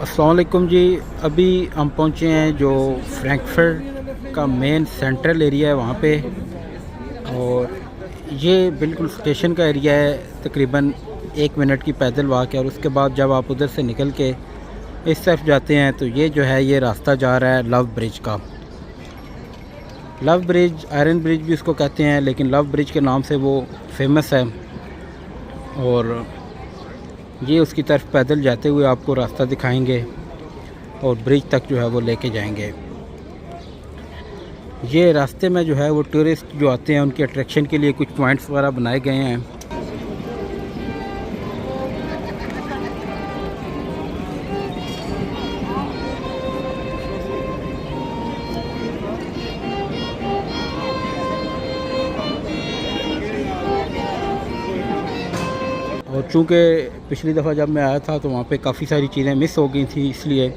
अस्सलाम वालेकुम जी। अभी हम पहुंचे हैं जो फ्रैंकफर्ट का मेन सेंट्रल एरिया है वहाँ पे, और ये बिल्कुल स्टेशन का एरिया है। तकरीबन 1 मिनट की पैदल वॉक है, और उसके बाद जब आप उधर से निकल के इस तरफ जाते हैं तो ये जो है ये रास्ता जा रहा है लव ब्रिज का। लव ब्रिज, आयरन ब्रिज भी उसको कहते हैं, लेकिन लव ब्रिज के नाम से वो फेमस है। और ये उसकी तरफ पैदल जाते हुए आपको रास्ता दिखाएंगे और ब्रिज तक जो है वो लेके जाएंगे। ये रास्ते में जो है वो टूरिस्ट जो आते हैं उनके अट्रैक्शन के लिए कुछ पॉइंट्स वगैरह बनाए गए हैं। और चूँकि पिछली दफ़ा जब मैं आया था तो वहाँ पे काफ़ी सारी चीज़ें मिस हो गई थी, इसलिए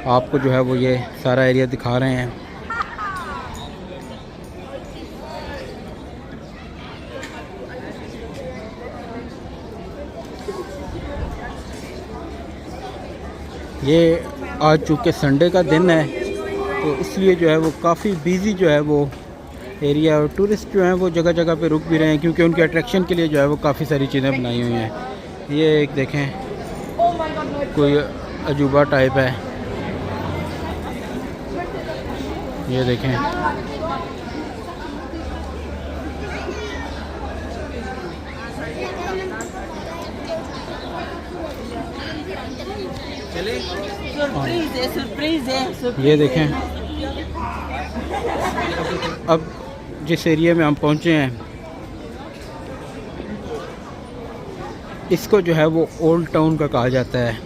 आपको जो है वो ये सारा एरिया दिखा रहे हैं। ये आज चूँकि संडे का दिन है तो इसलिए जो है वो काफ़ी बिज़ी जो है वो एरिया, और टूरिस्ट जो हैं वो जगह जगह पे रुक भी रहे हैं क्योंकि उनके अट्रैक्शन के लिए जो है वो काफ़ी सारी चीज़ें बनाई हुई हैं। ये एक देखें, कोई अजूबा टाइप है, ये देखें। ये देखें, अब जिस एरिया में हम पहुंचे हैं इसको जो है वो ओल्ड टाउन का कहा जाता है।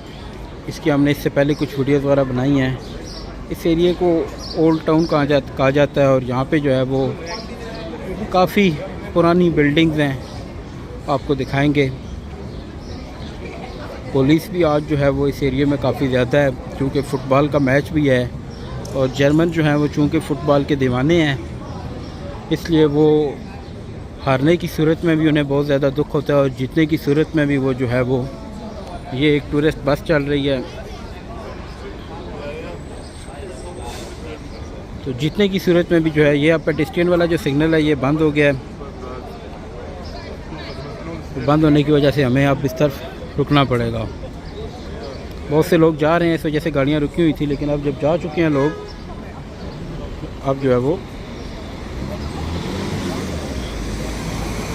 इसकी हमने इससे पहले कुछ वीडियोस वगैरह बनाई हैं। इस एरिया को ओल्ड टाउन कहा जाता है, और यहाँ पे जो है वो काफ़ी पुरानी बिल्डिंग्स हैं, आपको दिखाएंगे। पुलिस भी आज जो है वो इस एरिया में काफ़ी ज़्यादा है क्योंकि फ़ुटबॉल का मैच भी है, और जर्मन जो हैं वो चूँकि फ़ुटबॉल के दीवाने हैं इसलिए वो हारने की सूरत में भी उन्हें बहुत ज़्यादा दुख होता है, और जीतने की सूरत में भी वो जो है वो, ये एक टूरिस्ट बस चल रही है तो जीतने की सूरत में भी जो है ये अब पेडेस्ट्रियन वाला जो सिग्नल है ये बंद हो गया है। तो बंद होने की वजह से हमें अब इस तरफ रुकना पड़ेगा। बहुत से लोग जा रहे हैं, इस वजह से गाड़ियाँ रुकी हुई थी, लेकिन अब जब जा चुके हैं लोग, अब जो है वो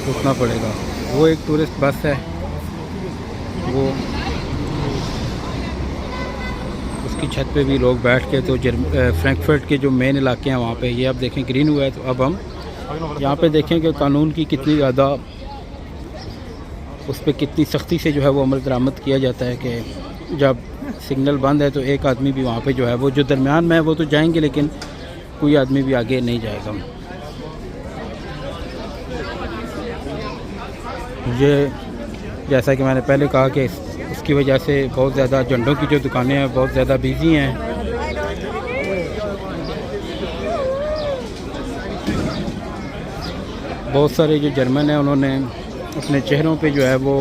रुकना पड़ेगा। वो एक टूरिस्ट बस है, वो उसकी छत पे भी लोग बैठ के तो फ्रैंकफर्ट के जो मेन इलाके हैं वहाँ पे, ये अब देखें ग्रीन हुआ है। तो अब हम यहाँ पे देखें कि कानून की कितनी ज़्यादा, उस पर कितनी सख्ती से जो है वो अमल दरामद किया जाता है कि जब सिग्नल बंद है तो एक आदमी भी वहाँ पे जो है वो जो दरमियान में है वो तो जाएंगे, लेकिन कोई आदमी भी आगे नहीं जाएगा। ये जैसा कि मैंने पहले कहा कि उसकी वजह से बहुत ज़्यादा झंडों की जो दुकानें हैं बहुत ज़्यादा बिजी हैं। बहुत सारे जो जर्मन हैं उन्होंने अपने चेहरों पे जो है वो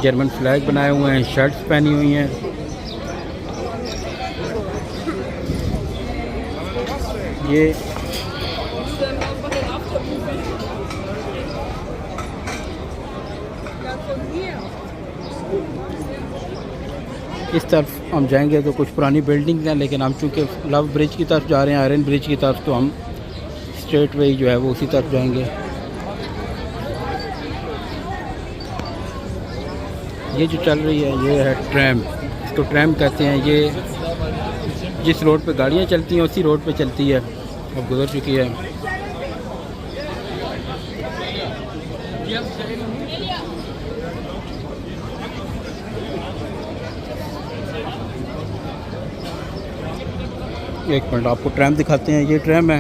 जर्मन फ्लैग बनाए हुए हैं, शर्ट्स पहनी हुई हैं। ये इस तरफ हम जाएंगे तो कुछ पुरानी बिल्डिंग्स हैं, लेकिन हम चूँकि लव ब्रिज की तरफ जा रहे हैं, आयरन ब्रिज की तरफ, तो हम स्ट्रेट वे जो है वो उसी तरफ जाएंगे। ये जो चल रही है ये है ट्रैम, इसको ट्रैम कहते हैं। ये जिस रोड पे गाड़ियाँ चलती हैं उसी रोड पे चलती है, अब गुजर चुकी है। एक मिनट आपको ट्रैम दिखाते हैं। ये ट्रैम है,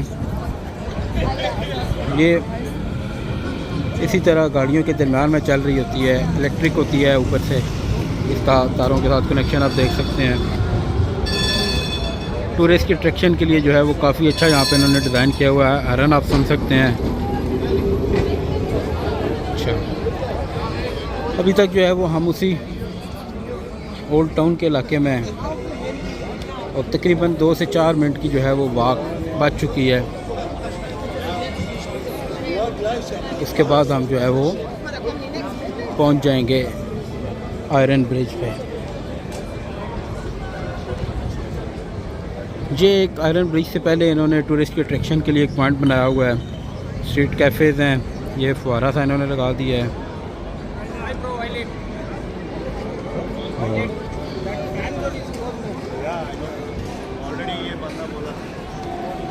ये इसी तरह गाड़ियों के दरम्यान में चल रही होती है, इलेक्ट्रिक होती है ऊपर से, इसका तारों के साथ कनेक्शन आप देख सकते हैं। टूरिस्ट के अट्रैक्शन के लिए जो है वो काफ़ी अच्छा यहाँ पे इन्होंने डिज़ाइन किया हुआ है। हरन आप सुन सकते हैं। अच्छा, अभी तक जो है वो हम उसी ओल्ड टाउन के इलाके में हैं और तकरीबन 2 से 4 मिनट की जो है वो वॉक बच चुकी है। इसके बाद हम जो है वो पहुंच जाएंगे आयरन ब्रिज पे। ये एक आयरन ब्रिज से पहले इन्होंने टूरिस्ट के अट्रैक्शन के लिए एक पॉइंट बनाया हुआ है। स्ट्रीट कैफ़ेज़ हैं, ये फुहारा सा इन्होंने लगा दिया है।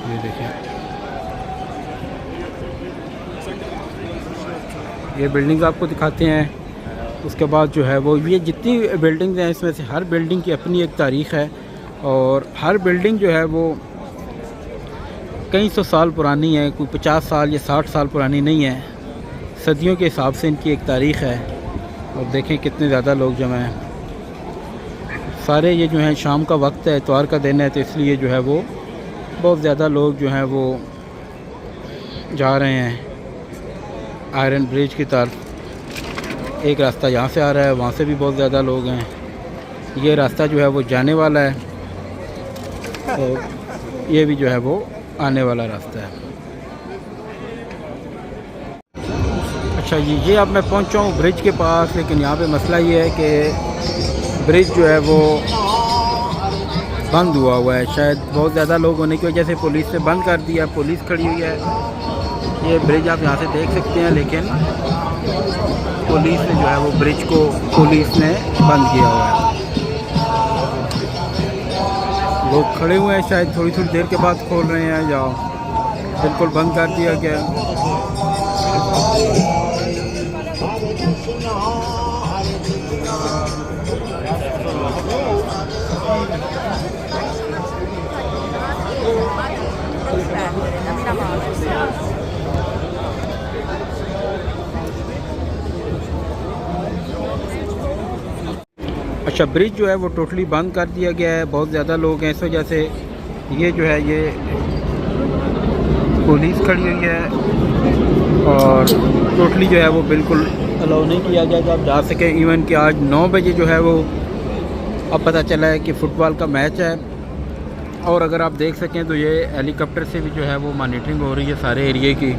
ये देखें, ये बिल्डिंग आपको दिखाते हैं। उसके बाद जो है वो ये जितनी बिल्डिंग्स हैं इसमें से हर बिल्डिंग की अपनी एक तारीख़ है और हर बिल्डिंग जो है वो कई सौ साल पुरानी है, कोई 50 साल या 60 साल पुरानी नहीं है। सदियों के हिसाब से इनकी एक तारीख़ है। और देखें कितने ज़्यादा लोग जमा हैं। सारे ये जो हैं शाम का वक्त है, इतवार का दिन है, तो इसलिए जो है वो बहुत ज़्यादा लोग जो हैं वो जा रहे हैं आयरन ब्रिज की तरफ। एक रास्ता यहाँ से आ रहा है, वहाँ से भी बहुत ज़्यादा लोग हैं। ये रास्ता जो है वो जाने वाला है और ये भी जो है वो आने वाला रास्ता है। अच्छा जी, ये अब मैं पहुंचा हूँ ब्रिज के पास, लेकिन यहाँ पे मसला ये है कि ब्रिज जो है वो बंद हुआ है। शायद बहुत ज़्यादा लोग होने की वजह से पुलिस ने बंद कर दिया। पुलिस खड़ी हुई है। ये ब्रिज आप यहाँ से देख सकते हैं, लेकिन पुलिस ने जो है वो ब्रिज को पुलिस ने बंद किया हुआ है। लोग खड़े हुए हैं, शायद थोड़ी थोड़ी देर के बाद खोल रहे हैं या बिल्कुल बंद कर दिया गया। अच्छा, ब्रिज जो है वो टोटली बंद कर दिया गया है। बहुत ज़्यादा लोग हैं, इस वजह से ये जो है ये पुलिस खड़ी हुई है और टोटली जो है वो बिल्कुल अलाउ नहीं किया गया कि आप जा सकें। इवन कि आज 9 बजे जो है वो अब पता चला है कि फ़ुटबॉल का मैच है। और अगर आप देख सकें तो ये हेलीकॉप्टर से भी जो है वो मॉनिटरिंग हो रही है सारे एरिए की।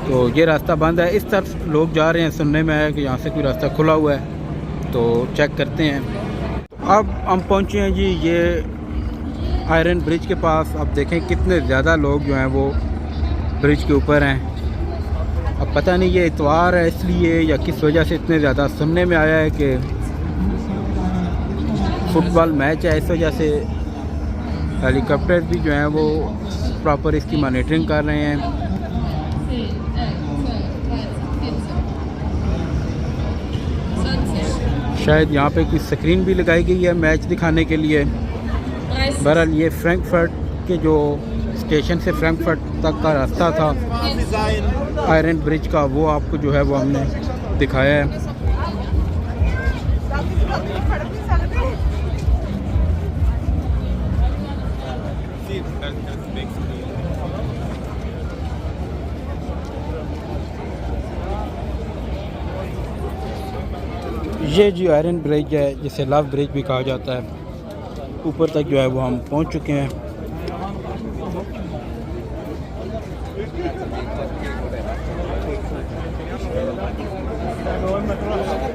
तो ये रास्ता बंद है। इस तरफ लोग जा रहे हैं, सुनने में आया कि यहाँ से कोई रास्ता खुला हुआ है, तो चेक करते हैं। अब हम पहुँचे हैं जी ये आयरन ब्रिज के पास। अब देखें कितने ज़्यादा लोग जो हैं वो ब्रिज के ऊपर हैं। अब पता नहीं ये इतवार है इसलिए या किस वजह से इतने ज़्यादा सुनने में आया है कि फुटबॉल मैच है, इस वजह से हेलीकॉप्टर भी जो हैं वो प्रॉपर इसकी मॉनिटरिंग कर रहे हैं। शायद यहाँ पे कोई स्क्रीन भी लगाई गई है मैच दिखाने के लिए। बहरहाल ये फ्रैंकफर्ट के जो स्टेशन से फ्रैंकफर्ट तक का रास्ता था आयरन ब्रिज का, वो आपको जो है वो हमने दिखाया है। ये जो आयरन ब्रिज है जिसे लव ब्रिज भी कहा जाता है, ऊपर तक जो है वो हम पहुंच चुके हैं।